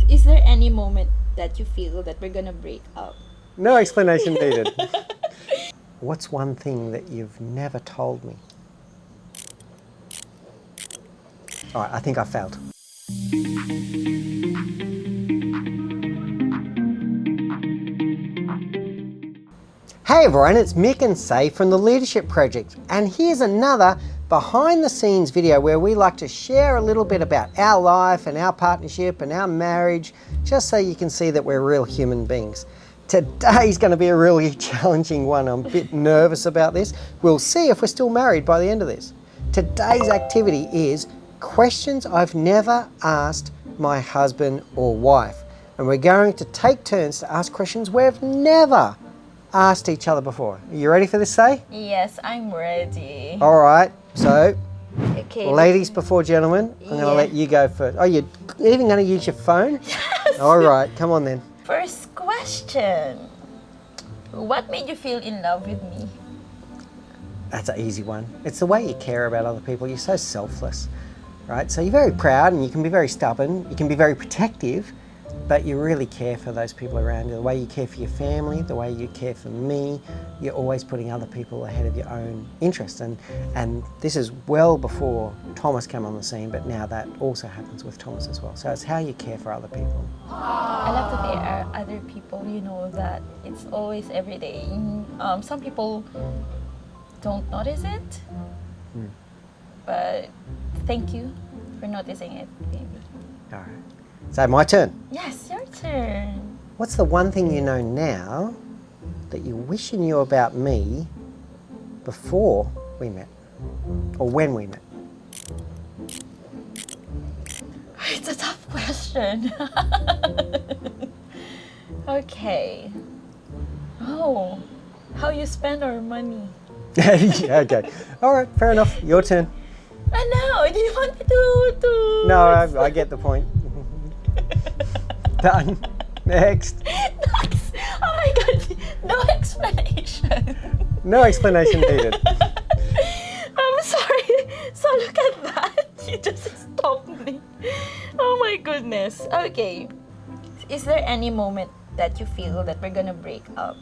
Is there any moment that you feel that we're gonna break up? No explanation needed. What's one thing that you've never told me? All right, I think I failed. Hey everyone, it's Mick and Say from the Leadership Project, and here's another behind the scenes video where we like to share a little bit about our life and our partnership and our marriage, just so you can see that we're real human beings. Today's going to be a really challenging one. I'm a bit nervous about this. We'll see if we're still married by the end of this. Today's activity is questions I've never asked my husband or wife, and we're going to take turns to ask questions we've never asked each other before. Are you ready for this, Say? Yes, I'm ready. All right, so Okay. ladies before gentlemen, I'm going to let you go first. Oh, you're even going to use your phone? Yes. All right, come on then. First question. What made you feel in love with me? That's an easy one. It's the way you care about other people. You're so selfless, right? So you're very proud and you can be very stubborn. You can be very protective, but you really care for those people around you. The way you care for your family, the way you care for me, you're always putting other people ahead of your own interests. And this is well before Thomas came on the scene, but now that also happens with Thomas as well. So it's how you care for other people. I love to care other people, you know, that it's always every day. Some people don't notice it, but thank you for noticing it, baby. All right. So my turn. Yes, your turn. What's the one thing you know now that you wish you knew about me before we met, or when we met? It's a tough question. Okay. Oh, how you spend our money. Yeah, okay. All right, fair enough. Your turn. No, I didn't want you to. No, I get the point. Done. Next. Next. Oh my God, no explanation. No explanation needed. I'm sorry. So look at that. You just stopped me. Oh my goodness. Okay. Is there any moment that you feel that we're gonna break up?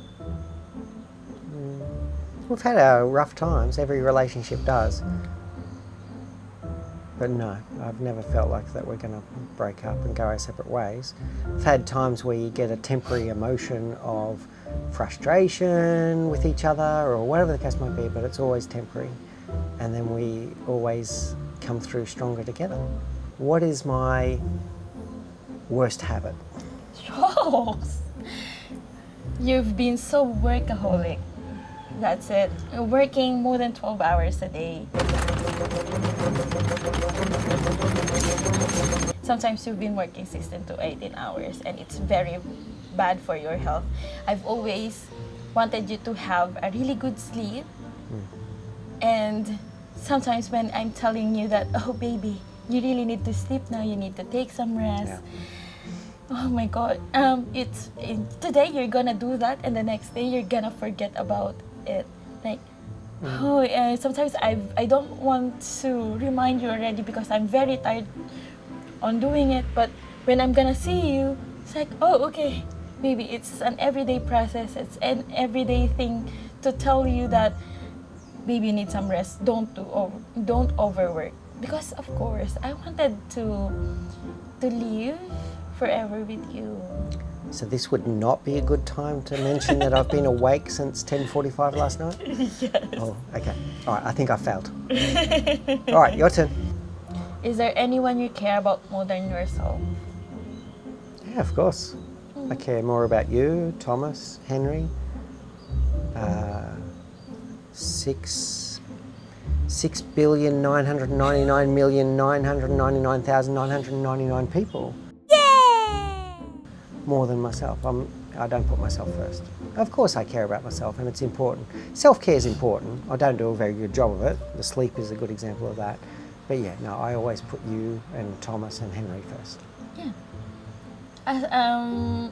We've had our rough times. Every relationship does. But no, I've never felt like that we're going to break up and go our separate ways. I've had times where you get a temporary emotion of frustration with each other or whatever the case might be, but it's always temporary. And then we always come through stronger together. What is my worst habit? Shows. You've been so workaholic. That's it. You're working more than 12 hours a day. Sometimes you've been working 16 to 18 hours and it's very bad for your health. I've always wanted you to have a really good sleep. And sometimes when I'm telling you that, oh baby, you really need to sleep now, you need to take some rest. Yeah. Oh my God, today you're gonna do that and the next day you're gonna forget about it. Like, sometimes I don't want to remind you already because I'm very tired on doing it, but when I'm gonna see you, it's like, oh, okay, maybe it's an everyday process, it's an everyday thing to tell you that, baby, you need some rest, don't overwork. Because of course, I wanted to live forever with you. So this would not be a good time to mention that I've been awake since 10:45 last night? Yes. Oh, okay. All right, I think I failed. All right, your turn. Is there anyone you care about more than yourself? Yeah, of course. I care more about you, Thomas, Henry, 6,999,999,999 people. More than myself. I don't put myself first. Of course I care about myself and it's important. Self-care is important. I don't do a very good job of it. The sleep is a good example of that. But yeah, no, I always put you and Thomas and Henry first. Yeah.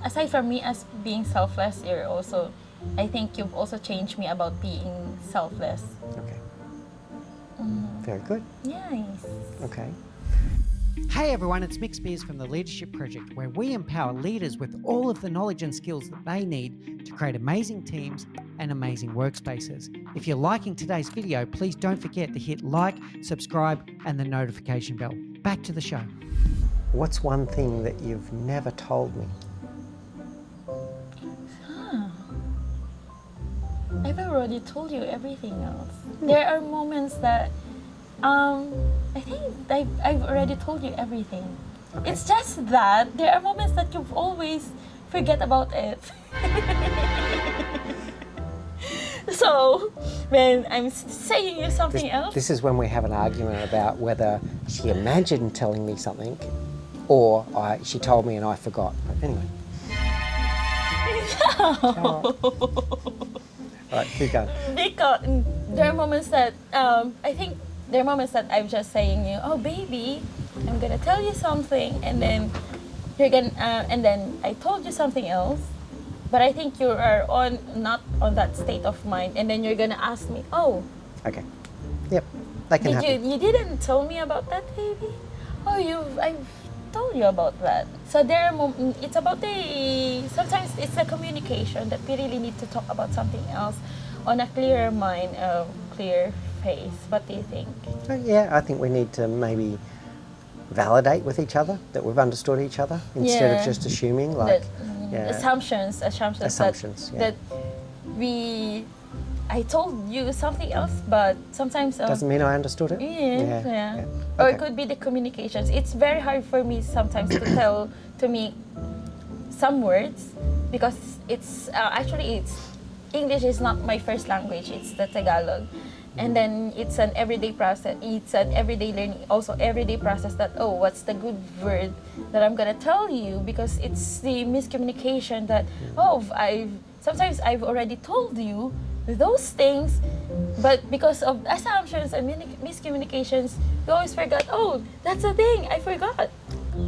Aside from me as being selfless, I think you've also changed me about being selfless. Okay. Very good. Yes. Okay. Hey everyone, it's Mick Spiers from the Leadership Project, where we empower leaders with all of the knowledge and skills that they need to create amazing teams and amazing workspaces. If you're liking today's video, please don't forget to hit like, subscribe, and the notification bell. Back to the show. What's one thing that you've never told me? I've already told you everything else. There are moments that I think I've already told you everything. Okay. It's just that there are moments that you've always forget about it. So when I'm saying you something else, This is when we have an argument about whether she imagined telling me something or she told me and I forgot. But anyway. All right, keep going. because there are moments that I think there are moments that I'm just saying you, oh baby, I'm gonna tell you something, and then you're gonna and then I told you something else, but I think you are not on that state of mind, and then you're gonna ask me, oh, Okay. Yep, that can happen. you didn't tell me about that, baby? Oh, I've told you about that. So there are it's about sometimes it's a communication that we really need to talk about something else on a clearer mind, clear face. What do you think? Yeah, I think we need to maybe validate with each other that we've understood each other instead of Yeah. just assuming like Assumptions Assumptions, yeah. that I told you something else, but sometimes doesn't mean I understood it. yeah. Or Okay. it could be the communications. It's very hard for me sometimes to make some words because it's actually English is not my first language. It's the Tagalog. And then it's an everyday process. It's an everyday learning, also everyday process that, oh, what's the good word that I'm gonna tell you? Because it's the miscommunication that, sometimes I've already told you those things, but because of assumptions and miscommunications, you always forgot, oh, that's the thing, I forgot.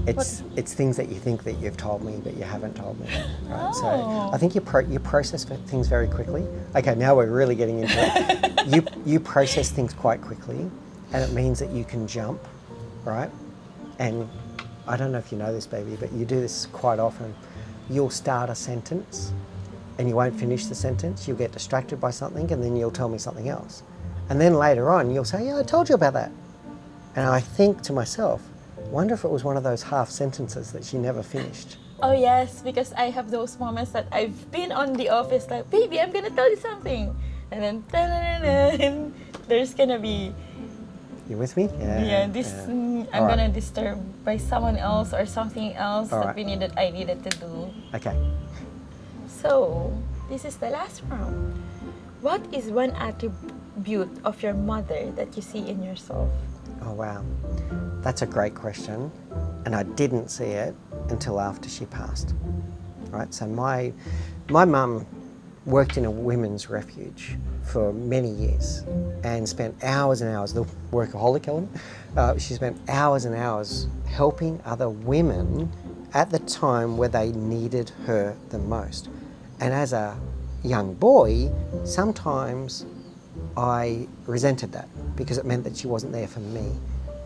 It's things that you think that you've told me but you haven't told me. Right? Oh. So I think you process things very quickly. Okay, now we're really getting into it. You process things quite quickly, and it means that you can jump, right? And I don't know if you know this, baby, but you do this quite often. You'll start a sentence and you won't finish the sentence. You'll get distracted by something and then you'll tell me something else. And then later on you'll say, yeah, I told you about that. And I think to myself, wonder if it was one of those half sentences that she never finished. Oh yes, because I have those moments that I've been on the office like, baby, I'm gonna tell you something. And then there's gonna be You with me? I'm All right. gonna disturb by someone else or something else All that right. I needed to do. Okay. So this is the last round. What is one attribute of your mother that you see in yourself? Oh wow, that's a great question, and I didn't see it until after she passed. Right, so my mum worked in a women's refuge for many years and spent hours and hours, the workaholic element, she spent hours and hours helping other women at the time where they needed her the most. And as a young boy, sometimes I resented that because it meant that she wasn't there for me.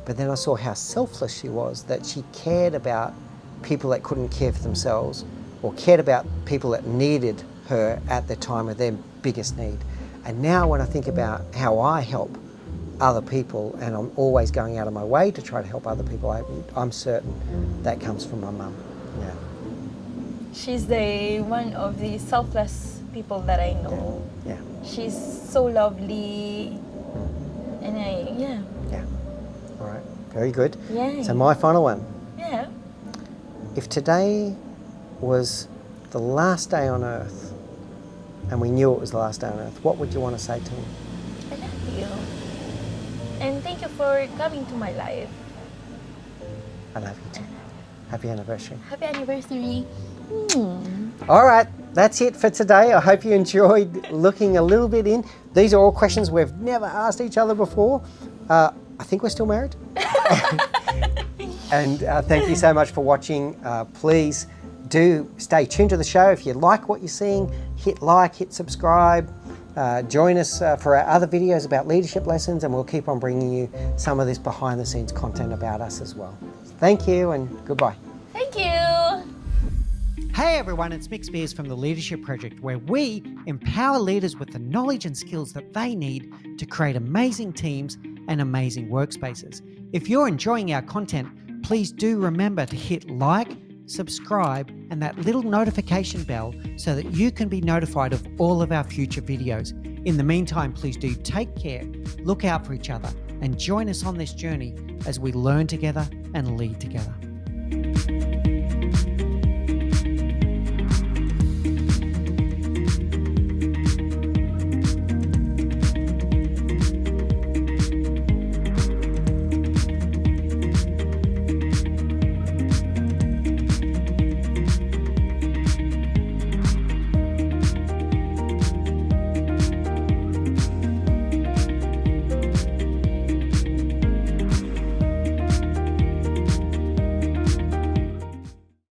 But then I saw how selfless she was, that she cared about people that couldn't care for themselves or cared about people that needed her at the time of their biggest need. And now when I think about how I help other people, and I'm always going out of my way to try to help other people, I'm certain that comes from my mum. Yeah. She's one of the selfless people that I know. Yeah. She's so lovely, and Yeah. All right. Very good. Yeah. So my final one. Yeah. If today was the last day on earth, and we knew it was the last day on earth, what would you want to say to me? I love you. And thank you for coming to my life. I love you too. Happy anniversary. Happy anniversary. All right, that's it for today. I hope you enjoyed looking a little bit in. These are all questions we've never asked each other before. I think we're still married. And thank you so much for watching. Please do stay tuned to the show. If you like what you're seeing, hit like, hit subscribe. Join us for our other videos about leadership lessons, and we'll keep on bringing you some of this behind the scenes content about us as well. Thank you and goodbye. Thank you. Hey everyone, it's Mick Spiers from the Leadership Project, where we empower leaders with the knowledge and skills that they need to create amazing teams and amazing workspaces. If you're enjoying our content, please do remember to hit like, subscribe, and that little notification bell so that you can be notified of all of our future videos. In the meantime, please do take care, look out for each other, and join us on this journey as we learn together and lead together.